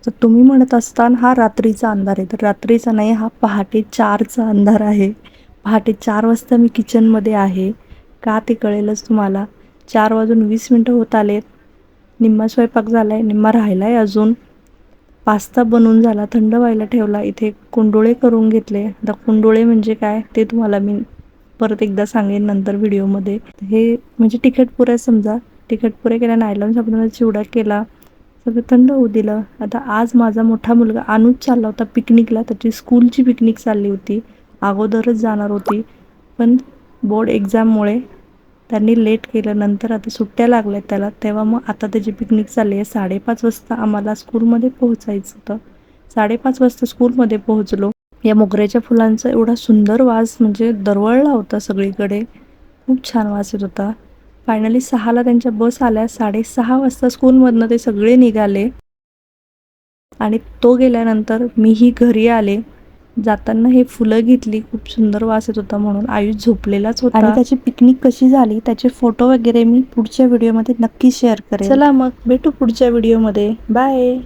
तर तुम्ही म्हणत असताना हा रात्रीचा अंधार आहे, तर रात्रीचा नाही, हा पहाटे 4चा अंधार आहे. पहाटे 4 वाजता मी किचनमध्ये आहे. का ते कळेलच तुम्हाला. 4:20 होत आलेत. निम्मा स्वयंपाक झाला आहे, निम्मा राहिला आहे अजून. पास्ता बनवून झाला, थंड व्हायला ठेवला. इथे कुंडोळे करून घेतले. आता कुंडोळे म्हणजे काय ते तुम्हाला मी परत एकदा सांगेन नंतर व्हिडिओमध्ये. हे म्हणजे तिखट पुऱ्या समजा. तिखट पुऱ्या केल्या, नायलॉन साबणाचा चिवडा केला, सगळं थंड होऊ दिलं. आता आज माझा मोठा मुलगा अनुज चालला होता पिकनिकला. त्याची स्कूलची पिकनिक चालली होती. अगोदरच जाणार होती, पण बोर्ड एक्झाममुळे त्यांनी लेट केलं. नंतर आता सुट्ट्या लागल्या त्याला, तेव्हा मग आता त्याची पिकनिक चालली आहे. 5:30 वाजता आम्हाला स्कूलमध्ये पोहोचायचं होतं. 5:30 वाजता स्कूलमध्ये पोहोचलो. या मोगऱ्याच्या फुलांचा एवढा सुंदर वास म्हणजे दरवळला होता सगळीकडे. खूप छान वास येत होता. फायनली 6ला त्यांच्या बस आल्या. 6:30 वाजता स्कूलमधनं ते सगळे निघाले आणि तो गेल्यानंतर मीही घरी आले. जाताना हे फुलं घेतली, खूप सुंदर वास येत होता म्हणून. आयुष झोपलेलाच होता. आणि त्याची पिकनिक कशी झाली त्याचे फोटो वगैरे मी पुढच्या व्हिडिओमध्ये नक्की शेअर करेन. चला मग भेटू पुढच्या व्हिडिओमध्ये. बाय.